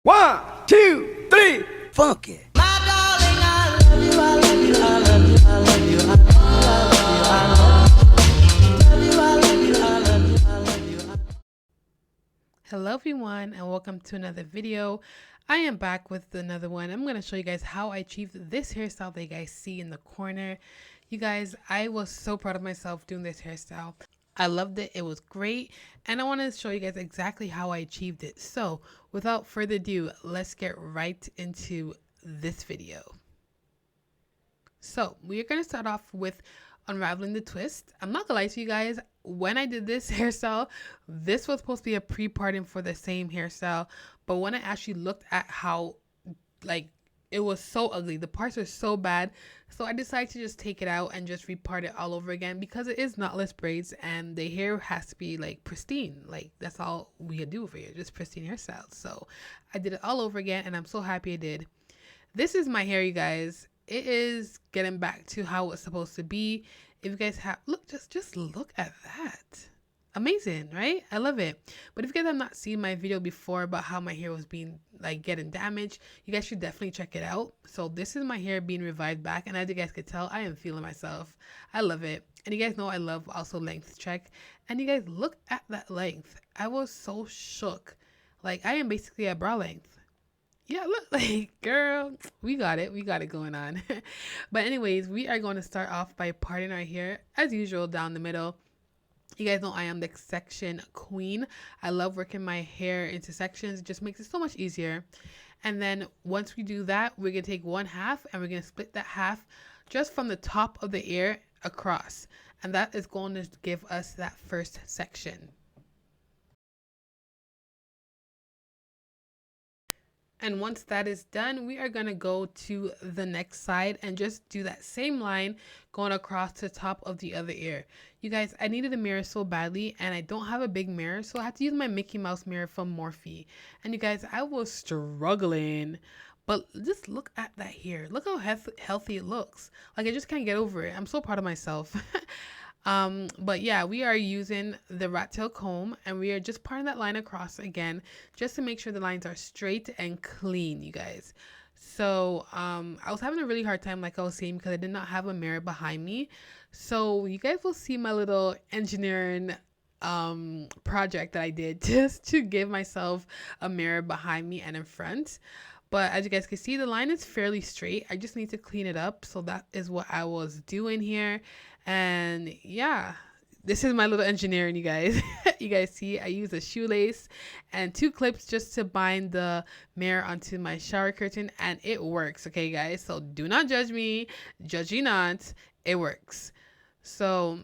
1, 2, 3, funky. Hello everyone and welcome to another video. I am back with another one. I'm going to show you guys how I achieved this hairstyle that you guys see in the corner. You guys, I was so proud of myself doing this hairstyle. I loved it. It was great. And I want to show you guys exactly how I achieved it. So without further ado, let's get right into this video. So we are going to start off with unraveling the twist. I'm not gonna lie to you guys, when I did this hairstyle, this was supposed to be a pre-parting for the same hairstyle, but when I actually looked at how it was so ugly, the parts are so bad, so I decided to just take it out and just repart it all over again, because it is knotless braids and the hair has to be like pristine. Like that's all we could do for you, just pristine hairstyles. So I did it all over again and I'm so happy I did. This is my hair, you guys. It is getting back to how it's supposed to be. If you guys have, look, just look at that. Amazing, right? I love it. But if you guys have not seen my video before about how my hair was being getting damaged, you guys should definitely check it out. So this is my hair being revived back, and as you guys could tell, I am feeling myself. I love it. And you guys know I love also length check. And you guys look at that length. I was so shook. Like I am basically at brow length. Yeah, look, like, girl, we got it going on. But anyways, we are going to start off by parting our hair as usual down the middle. You guys know I am the section queen. I love working my hair into sections. It just makes it so much easier. And then once we do that, we're gonna take one half and we're gonna split that half just from the top of the ear across, and that is going to give us that first section. And once that is done, we are going to go to the next side and just do that same line going across the top of the other ear. You guys, I needed a mirror so badly and I don't have a big mirror, so I had to use my Mickey Mouse mirror from Morphe. And you guys, I was struggling. But just look at that hair. Look how healthy it looks. Like I just can't get over it. I'm so proud of myself. But yeah, we are using the rat tail comb and we are just parting that line across again, just to make sure the lines are straight and clean, you guys. So I was having a really hard time, like I was saying, because I did not have a mirror behind me. So you guys will see my little engineering project that I did just to give myself a mirror behind me and in front. But as you guys can see, the line is fairly straight. I just need to clean it up. So that is what I was doing here. And yeah, this is my little engineering, you guys. You guys see, I use a shoelace and 2 clips just to bind the mirror onto my shower curtain. And it works, okay, guys? So do not judge me. Judge you not. It works. So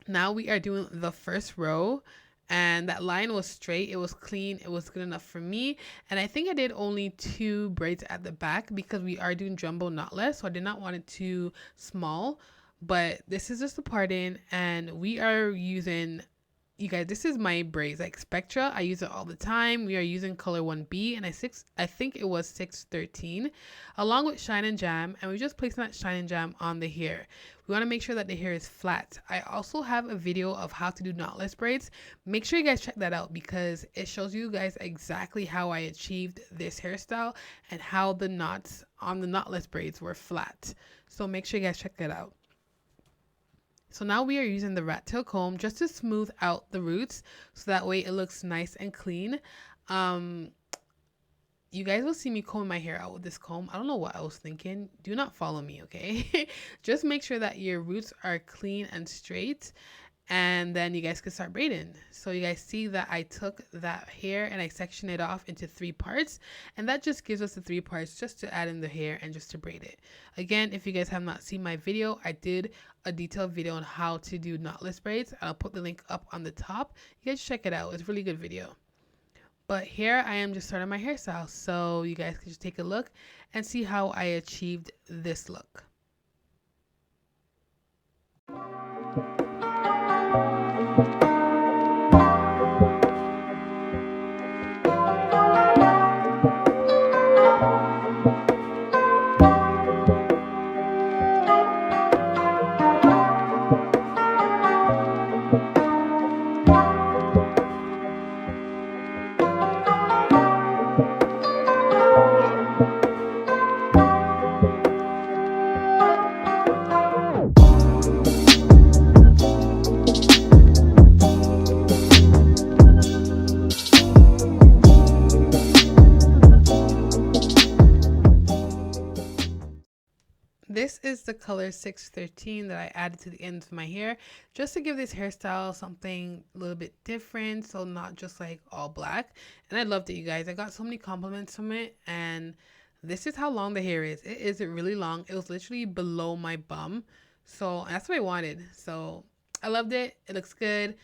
now we are doing the first row. And that line was straight, it was clean, it was good enough for me. And I think I did only 2 braids at the back because we are doing jumbo knotless, so I did not want it too small. But this is just the parting, and we are using, you guys, this is my braids, like Spectra. I use it all the time. We are using color 1B, and I think it was 613, along with Shine and Jam, and we're just placing that Shine and Jam on the hair. We want to make sure that the hair is flat. I also have a video of how to do knotless braids. Make sure you guys check that out because it shows you guys exactly how I achieved this hairstyle and how the knots on the knotless braids were flat. So make sure you guys check that out. So now we are using the rat tail comb just to smooth out the roots so that way it looks nice and clean. You guys will see me combing my hair out with this comb. I don't know what I was thinking. Do not follow me, okay? Just make sure that your roots are clean and straight, and then you guys can start braiding. So you guys see that I took that hair and I sectioned it off into 3 parts, and that just gives us the 3 parts just to add in the hair and just to braid it. Again, if you guys have not seen my video, I did a detailed video on how to do knotless braids. I'll put the link up on the top. You guys check it out. It's a really good video. But here I am just starting my hairstyle, so you guys can just take a look and see how I achieved this look. is the color 613 that I added to the ends of my hair just to give this hairstyle something a little bit different, so not just like all black. And I loved it, you guys. I got so many compliments from it, and this is how long the hair is. It is really long. It was literally below my bum, so that's what I wanted. So I loved it. It looks good.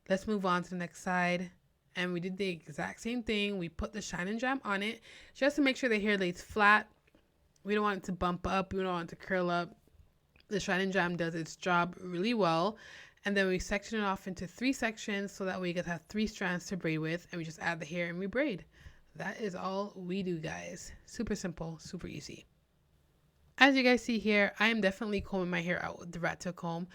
Let's move on to the next side. And we did the exact same thing. We put the shine and jam on it just to make sure the hair lays flat. We don't want it to bump up. We don't want it to curl up. The shine and jam does its job really well. And then we section it off into 3 sections so that way you can have 3 strands to braid with. And we just add the hair and we braid. That is all we do, guys. Super simple, super easy. As you guys see here, I am definitely combing my hair out with the rat tail comb.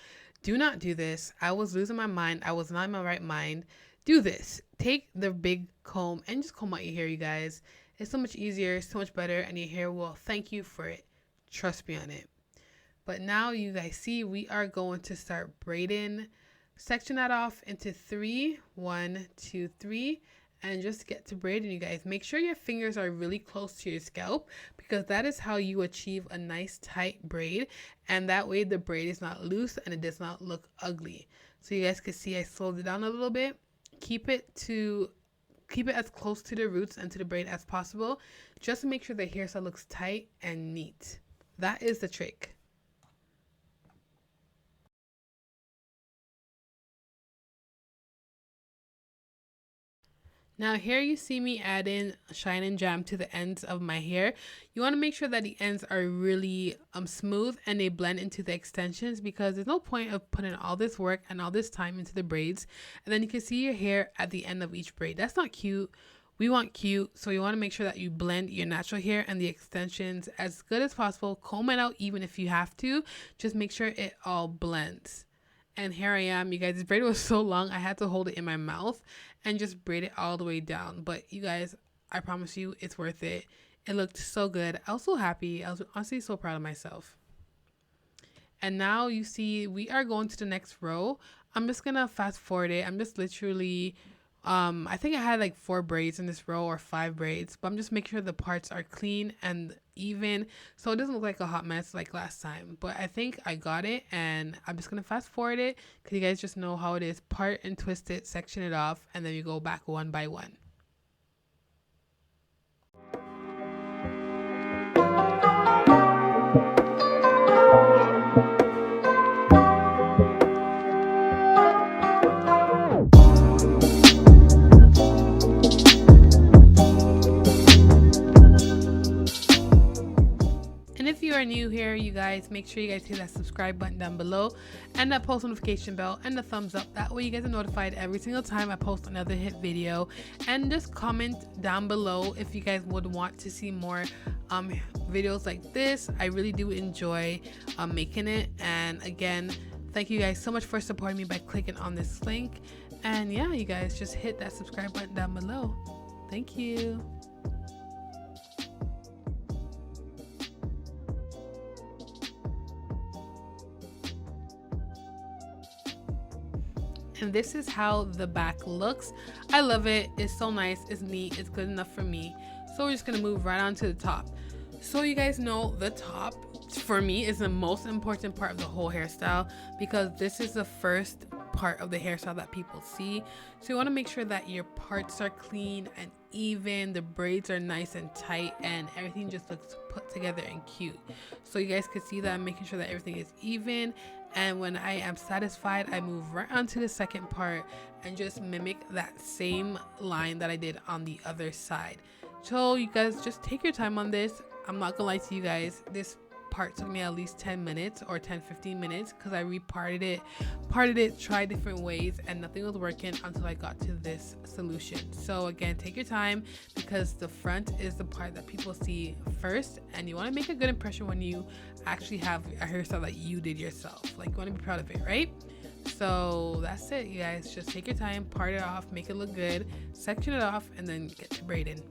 Do not do this. I was losing my mind. I was not in my right mind. Do this. Take the big comb and just comb out your hair, you guys. It's so much easier, so much better, and your hair will thank you for it. Trust me on it. But now you guys see we are going to start braiding. Section that off into 3, 1, 2, 3, and just get to braiding, you guys. Make sure your fingers are really close to your scalp because that is how you achieve a nice tight braid, and that way the braid is not loose and it does not look ugly. So you guys can see I slowed it down a little bit. Keep it as close to the roots and to the braid as possible, just to make sure the hairstyle looks tight and neat. That is the trick. Now here you see me add in shine and jam to the ends of my hair. You want to make sure that the ends are really smooth and they blend into the extensions, because there's no point of putting all this work and all this time into the braids and then you can see your hair at the end of each braid. That's not cute. We want cute, so you want to make sure that you blend your natural hair and the extensions as good as possible. Comb it out even if you have to. Just make sure it all blends. And here I am, you guys. This braid was so long I had to hold it in my mouth and just braid it all the way down. But you guys, I promise you it's worth it. It looked so good. I was so happy. I was honestly so proud of myself. And now you see we are going to the next row. I'm just gonna fast forward it. I'm just literally I think I had like 4 braids in this row or 5 braids, but I'm just making sure the parts are clean and even so it doesn't look like a hot mess like last time. But I think I got it, and I'm just gonna fast forward it because you guys just know how it is. Part and twist it, section it off, and then you go back one by one. And if you are new here, you guys, make sure you guys hit that subscribe button down below and that post notification bell and the thumbs up. That way you guys are notified every single time I post another hit video. And just comment down below if you guys would want to see more videos like this. I really do enjoy making it. And again, thank you guys so much for supporting me by clicking on this link. And yeah, you guys, just hit that subscribe button down below. Thank you. And this is how the back looks. I love it. It's so nice. It's neat. It's good enough for me. So we're just gonna move right on to the top. So you guys know the top for me is the most important part of the whole hairstyle, because this is the first part of the hairstyle that people see. So you want to make sure that your parts are clean and even, the braids are nice and tight, and everything just looks put together and cute. So you guys can see that I'm making sure that everything is even, and when I am satisfied, I move right on to the second part and just mimic that same line that I did on the other side. So you guys just take your time on this. I'm not gonna lie to you guys, this part took me at least 10 minutes or 10-15 minutes because I parted it, tried different ways, and nothing was working until I got to this solution. So again, take your time, because the front is the part that people see first, and you want to make a good impression when you actually have a hairstyle that you did yourself. Like, you want to be proud of it, right? So that's it, you guys. Just take your time, part it off, make it look good, section it off, and then get to braiding.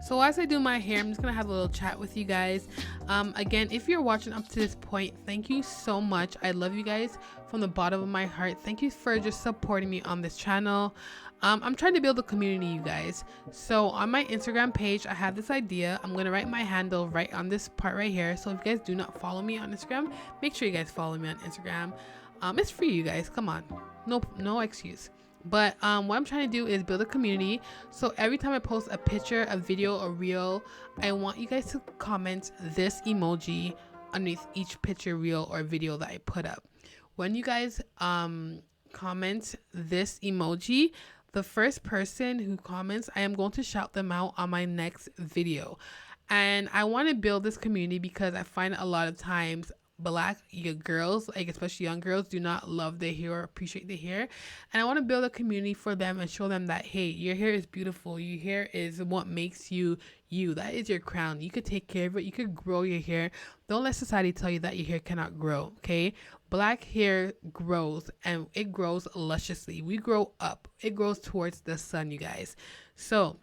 So as I do my hair, I'm just gonna have a little chat with you guys. Again, if you're watching up to this point, thank you so much. I love you guys from the bottom of my heart. Thank you for just supporting me on this channel. I'm trying to build a community, you guys. So on my Instagram page, I have this idea. I'm gonna write my handle right on this part right here. So if you guys do not follow me on Instagram, make sure you guys follow me on Instagram. It's free, you guys. Come on, no excuse. But what I'm trying to do is build a community. So every time I post a picture, a video, a reel, I want you guys to comment this emoji underneath each picture, reel, or video that I put up. When you guys comment this emoji, the first person who comments, I am going to shout them out on my next video. And I want to build this community because I find a lot of times Black girls, like especially young girls, do not love their hair or appreciate their hair. And I want to build a community for them and show them that, hey, your hair is beautiful. Your hair is what makes you you. That is your crown. You could take care of it. You could grow your hair. Don't let society tell you that your hair cannot grow, okay? Black hair grows, and it grows lusciously. We grow up. It grows towards the sun, you guys. So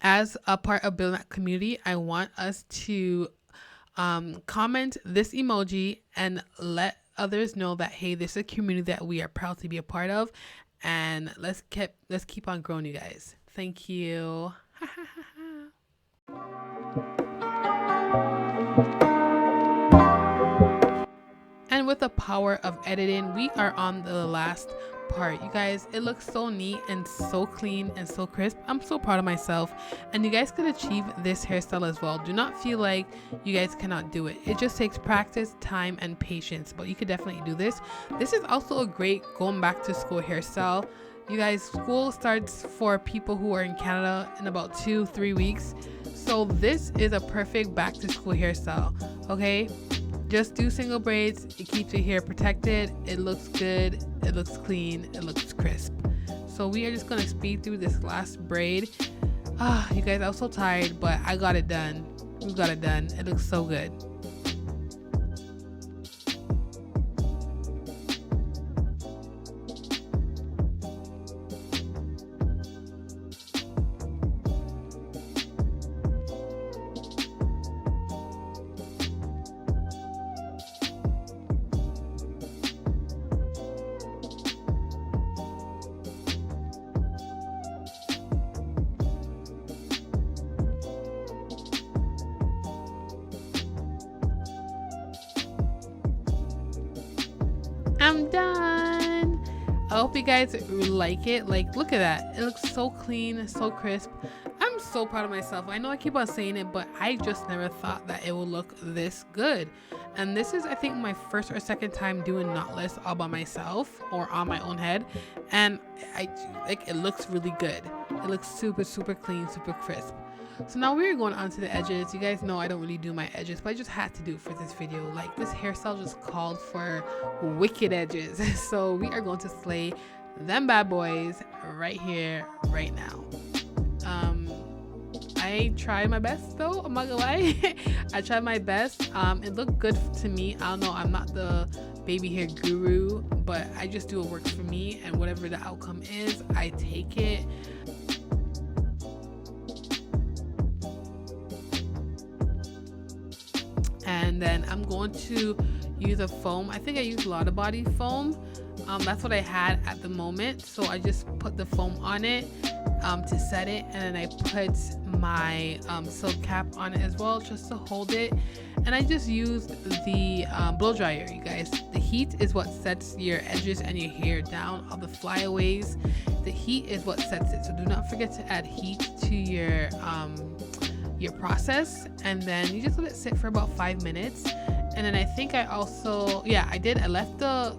as a part of building that community, I want us to comment this emoji and let others know that, hey, this is a community that we are proud to be a part of, and let's keep on growing, you guys. Thank you. And with the power of editing, we are on the last part, you guys. It looks so neat and so clean and so crisp. I'm so proud of myself, and you guys could achieve this hairstyle as well. Do not feel like you guys cannot do it. It just takes practice, time, and patience, but you could definitely do this. This is also a great going back to school hairstyle. You guys, school starts for people who are in Canada in about 2-3 weeks, so this is a perfect back to school hairstyle. Okay, just do single braids. It keeps your hair protected. It looks good. It looks clean. It looks crisp. So we are just gonna speed through this last braid. You guys, I was so tired, but I got it done. We got it done. It looks so good. I'm done. I hope you guys like it. Like, look at that. It looks so clean, so crisp. I'm so proud of myself. I know I keep on saying it, but I just never thought that it would look this good. And this is, I think, my first or second time doing knotless all by myself or on my own head. And it looks really good. It looks super, super clean, super crisp. So now we're going on to the edges. You guys know I don't really do my edges, but I just had to do it for this video. Like, this hairstyle just called for wicked edges. So we are going to slay them bad boys right here, right now. I tried my best though, I'm not gonna lie. I tried my best. It looked good to me. I don't know, I'm not the baby hair guru, but I just do what works for me, and whatever the outcome is, I take it. And then I'm going to use a foam. I think I used Alisia.B foam. That's what I had at the moment, so I just put the foam on it to set it, and then I put my silk cap on it as well just to hold it. And I just used the blow dryer, you guys. The heat is what sets your edges and your hair down, all the flyaways. The heat is what sets it, so do not forget to add heat to your process. And then you just let it sit for about 5 minutes. And then I think I also, yeah, I left the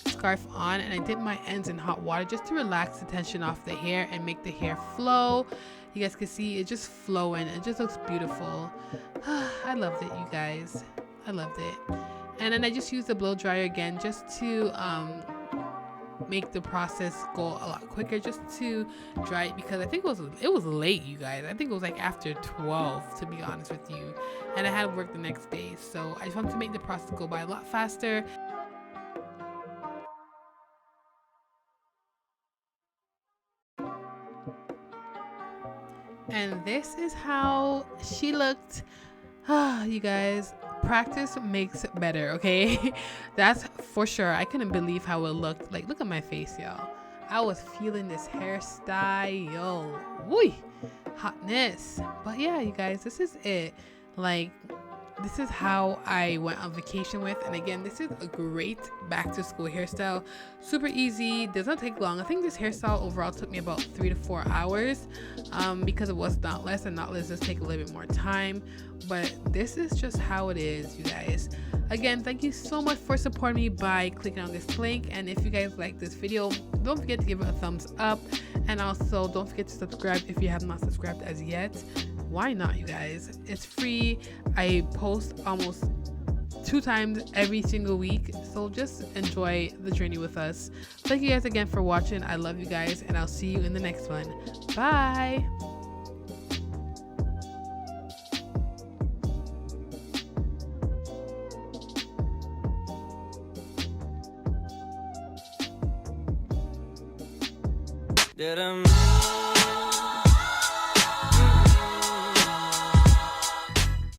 scarf on, and I dipped my ends in hot water just to relax the tension off the hair and make the hair flow. You guys can see it just flowing. It just looks beautiful. I loved it, you guys. I loved it. And then I just used the blow dryer again just to make the process go a lot quicker, just to dry it, because I think it was late, you guys. I think it was like after 12, to be honest with you, and I had work the next day, so I just wanted to make the process go by a lot faster. And this is how she looked. You guys, practice makes better, okay? That's for sure. I couldn't believe how it looked. Like, look at my face, y'all. I was feeling this hairstyle, yo. Woo! Hotness. But yeah, you guys, this is it. Like, this is how I went on vacation with. And again, this is a great back to school hairstyle. Super easy, does not take long. I think this hairstyle overall took me about 3 to 4 hours because it was knotless, and knotless does take a little bit more time. But this is just how it is, you guys. Again, thank you so much for supporting me by clicking on this link. And if you guys like this video, don't forget to give it a thumbs up. And also don't forget to subscribe if you have not subscribed as yet. Why not, you guys? It's free. I post almost 2 times every single week, so just enjoy the journey with us. Thank you guys again for watching. I love you guys, and I'll see you in the next one. Bye. Did